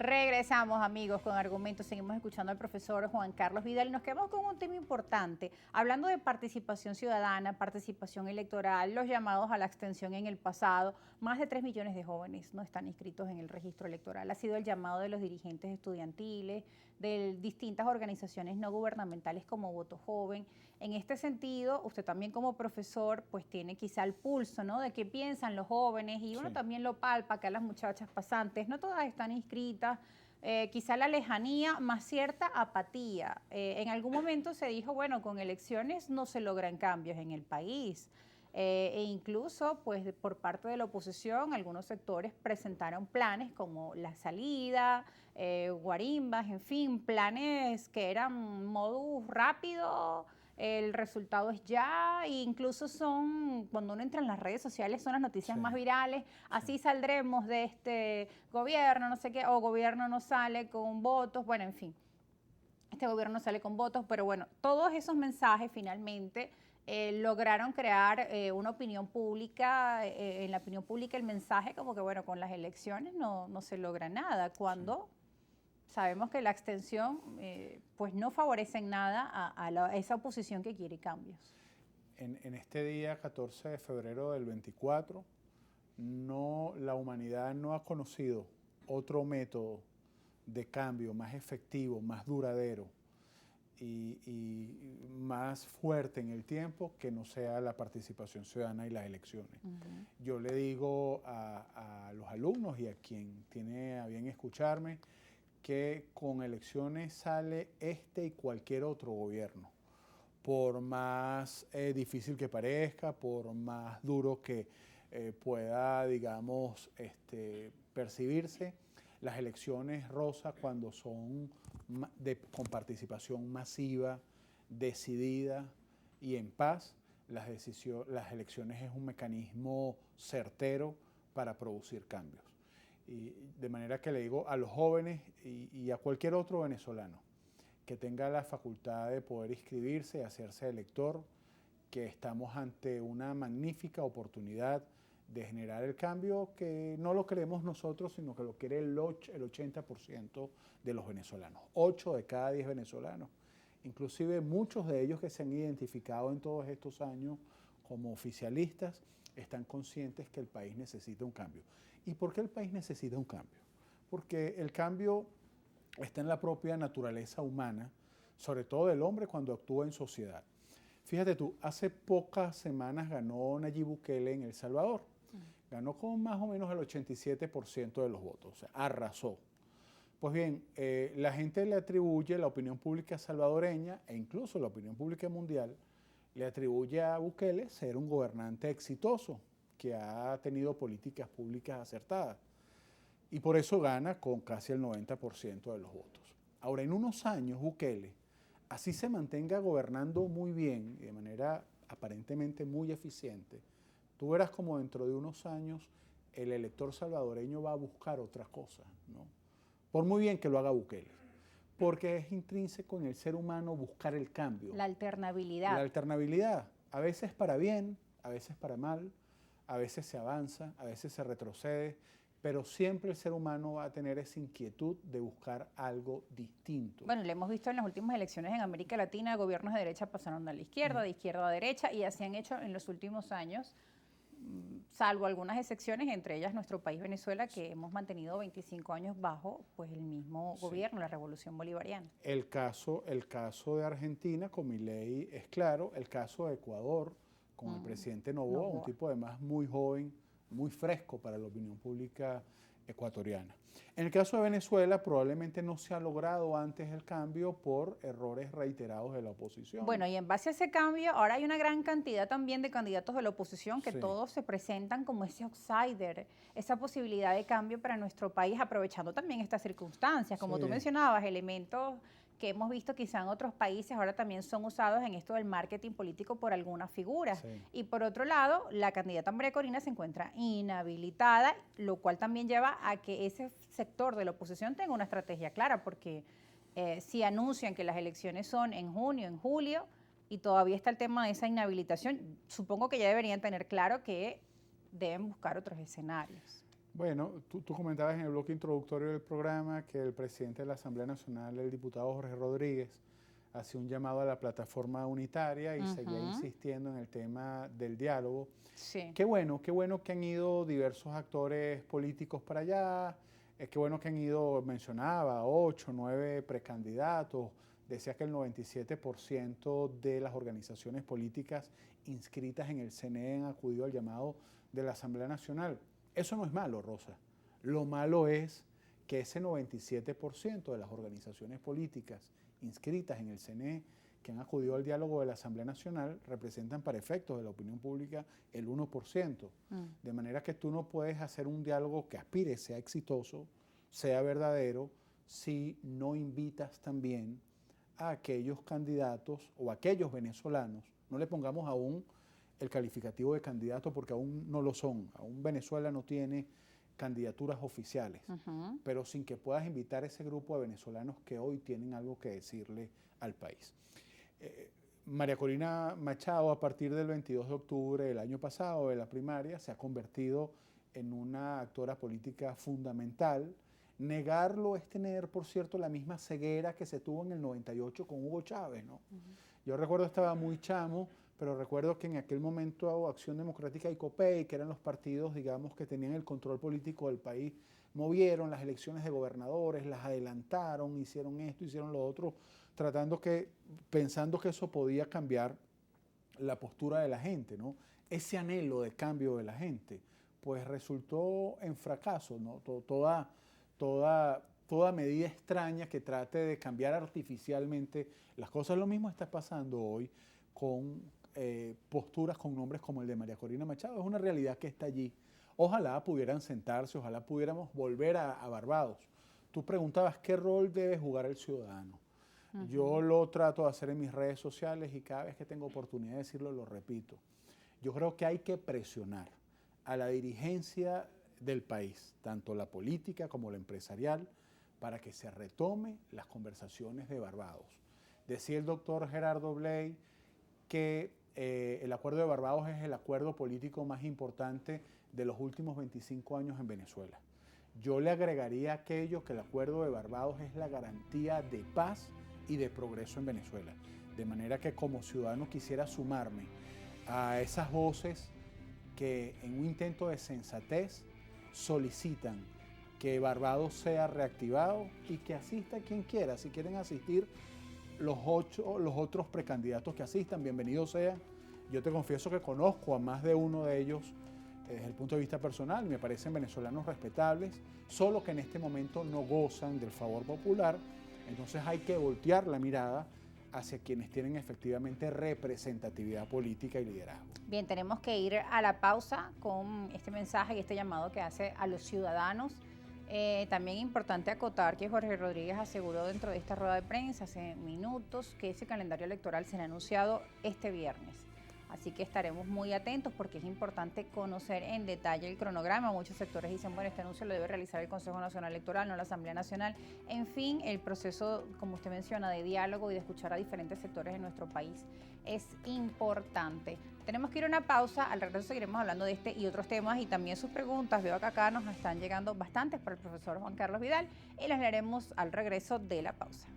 Regresamos, amigos, con argumentos. Seguimos escuchando al profesor Juan Carlos Vidal y nos quedamos con un tema importante, hablando de participación ciudadana, participación electoral, los llamados a la abstención en el pasado. Más de 3 millones de jóvenes no están inscritos en el registro electoral. Ha sido el llamado de los dirigentes estudiantiles, de distintas organizaciones no gubernamentales como Voto Joven. En este sentido, usted también como profesor, pues tiene quizá el pulso, ¿no?, de qué piensan los jóvenes y uno también lo palpa, que a las muchachas pasantes no todas están inscritas. Quizá la lejanía más cierta apatía. En algún momento se dijo, bueno, con elecciones no se logran cambios en el país. E incluso, pues, por parte de la oposición, algunos sectores presentaron planes como la salida, guarimbas, en fin, planes que eran modus rápido, el resultado es ya, e incluso son, cuando uno entra en las redes sociales, son las noticias más virales, así saldremos de este gobierno, no sé qué, o gobierno no sale con votos, bueno, en fin, este gobierno no sale con votos, pero bueno, todos esos mensajes finalmente lograron crear una opinión pública, en la opinión pública el mensaje como que bueno, con las elecciones no se logra nada, cuando sabemos que la abstención pues no favorece en nada a esa oposición que quiere cambios. En este día, 14 de febrero del 24, la humanidad no ha conocido otro método de cambio más efectivo, más duradero y más fuerte en el tiempo que no sea la participación ciudadana y las elecciones. Yo le digo a los alumnos y a quien tiene a bien escucharme que con elecciones sale este y cualquier otro gobierno. Por más difícil que parezca, por más duro que pueda, digamos, percibirse, las elecciones rosas cuando son con participación masiva, decidida y en paz, las elecciones es un mecanismo certero para producir cambios. Y de manera que le digo a los jóvenes y a cualquier otro venezolano que tenga la facultad de poder inscribirse y hacerse elector, que estamos ante una magnífica oportunidad de generar el cambio que no lo queremos nosotros, sino que lo quiere el 80% de los venezolanos, 8 de cada 10 venezolanos. Inclusive muchos de ellos que se han identificado en todos estos años como oficialistas están conscientes que el país necesita un cambio. ¿Y por qué el país necesita un cambio? Porque el cambio está en la propia naturaleza humana, sobre todo del hombre cuando actúa en sociedad. Fíjate tú, hace pocas semanas ganó Nayib Bukele en El Salvador. Ganó con más o menos el 87% de los votos, o sea, arrasó. Pues bien, la gente le atribuye, la opinión pública salvadoreña e incluso la opinión pública mundial, le atribuye a Bukele ser un gobernante exitoso, que ha tenido políticas públicas acertadas. Y por eso gana con casi el 90% de los votos. Ahora, en unos años, Bukele, así se mantenga gobernando muy bien, de manera aparentemente muy eficiente, tú verás como dentro de unos años el elector salvadoreño va a buscar otra cosa, ¿no? Por muy bien que lo haga Bukele, porque es intrínseco en el ser humano buscar el cambio. La alternabilidad. La alternabilidad, a veces para bien, a veces para mal, a veces se avanza, a veces se retrocede, pero siempre el ser humano va a tener esa inquietud de buscar algo distinto. Bueno, lo hemos visto en las últimas elecciones en América Latina, gobiernos de derecha pasaron a la izquierda, de izquierda a derecha, y así han hecho en los últimos años, salvo algunas excepciones, entre ellas nuestro país Venezuela, que hemos mantenido 25 años bajo pues, el mismo gobierno, la revolución bolivariana. El caso de Argentina con Milei es claro, el caso de Ecuador con el presidente Noboa, un tipo además muy joven, muy fresco para la opinión pública ecuatoriana. En el caso de Venezuela probablemente no se ha logrado antes el cambio por errores reiterados de la oposición. Bueno, y en base a ese cambio, ahora hay una gran cantidad también de candidatos de la oposición que todos se presentan como ese outsider, esa posibilidad de cambio para nuestro país, aprovechando también estas circunstancias, como tú mencionabas, elementos que hemos visto quizá en otros países ahora también son usados en esto del marketing político por algunas figuras. Y por otro lado, la candidata María Corina se encuentra inhabilitada, lo cual también lleva a que ese sector de la oposición tenga una estrategia clara, porque si anuncian que las elecciones son en junio, en julio, y todavía está el tema de esa inhabilitación, supongo que ya deberían tener claro que deben buscar otros escenarios. Bueno, tú comentabas en el bloque introductorio del programa que el presidente de la Asamblea Nacional, el diputado Jorge Rodríguez, hacía un llamado a la plataforma unitaria y seguía insistiendo en el tema del diálogo. Sí. Qué bueno que han ido diversos actores políticos para allá, qué bueno que han ido, mencionaba, 8, 9 precandidatos, decía que el 97% de las organizaciones políticas inscritas en el CNE han acudido al llamado de la Asamblea Nacional. Eso no es malo, Rosa. Lo malo es que ese 97% de las organizaciones políticas inscritas en el CNE que han acudido al diálogo de la Asamblea Nacional representan para efectos de la opinión pública el 1%. De manera que tú no puedes hacer un diálogo que aspire, sea exitoso, sea verdadero, si no invitas también a aquellos candidatos o a aquellos venezolanos, no le pongamos aún el calificativo de candidato porque aún no lo son, aún Venezuela no tiene candidaturas oficiales, pero sin que puedas invitar a ese grupo de venezolanos que hoy tienen algo que decirle al país. María Corina Machado, a partir del 22 de octubre del año pasado, de la primaria, se ha convertido en una actora política fundamental. Negarlo es tener, por cierto, la misma ceguera que se tuvo en el 98 con Hugo Chávez, ¿no? Yo recuerdo, estaba muy chamo, pero recuerdo que en aquel momento Acción Democrática y COPEI, que eran los partidos, digamos, que tenían el control político del país, movieron las elecciones de gobernadores, las adelantaron, hicieron esto, hicieron lo otro, pensando que eso podía cambiar la postura de la gente, ¿no? Ese anhelo de cambio de la gente, pues resultó en fracaso, ¿no? Toda medida extraña que trate de cambiar artificialmente las cosas. Lo mismo está pasando hoy con posturas con nombres como el de María Corina Machado. Es una realidad que está allí. Ojalá pudieran sentarse, ojalá pudiéramos volver a Barbados. Tú preguntabas qué rol debe jugar el ciudadano. Yo lo trato de hacer en mis redes sociales y cada vez que tengo oportunidad de decirlo, lo repito. Yo creo que hay que presionar a la dirigencia del país, tanto la política como la empresarial, para que se retome las conversaciones de Barbados. Decía el doctor Gerardo Bley que el acuerdo de Barbados es el acuerdo político más importante de los últimos 25 años en Venezuela. Yo le agregaría aquello que el acuerdo de Barbados es la garantía de paz y de progreso en Venezuela. De manera que como ciudadano quisiera sumarme a esas voces que en un intento de sensatez solicitan que Barbados sea reactivado y que asista quien quiera. Si quieren asistir los otros precandidatos que asistan, bienvenidos sean. Yo te confieso que conozco a más de uno de ellos desde el punto de vista personal, me parecen venezolanos respetables, solo que en este momento no gozan del favor popular. Entonces hay que voltear la mirada hacia quienes tienen efectivamente representatividad política y liderazgo. Bien, tenemos que ir a la pausa con este mensaje y este llamado que hace a los ciudadanos. También importante acotar que Jorge Rodríguez aseguró dentro de esta rueda de prensa hace minutos que ese calendario electoral será anunciado este viernes. Así que estaremos muy atentos porque es importante conocer en detalle el cronograma. Muchos sectores dicen, bueno, este anuncio lo debe realizar el Consejo Nacional Electoral, no la Asamblea Nacional. En fin, el proceso, como usted menciona, de diálogo y de escuchar a diferentes sectores de nuestro país es importante. Tenemos que ir a una pausa, al regreso seguiremos hablando de este y otros temas y también sus preguntas. Veo que acá nos están llegando bastantes para el profesor Juan Carlos Vidal y las leeremos al regreso de la pausa.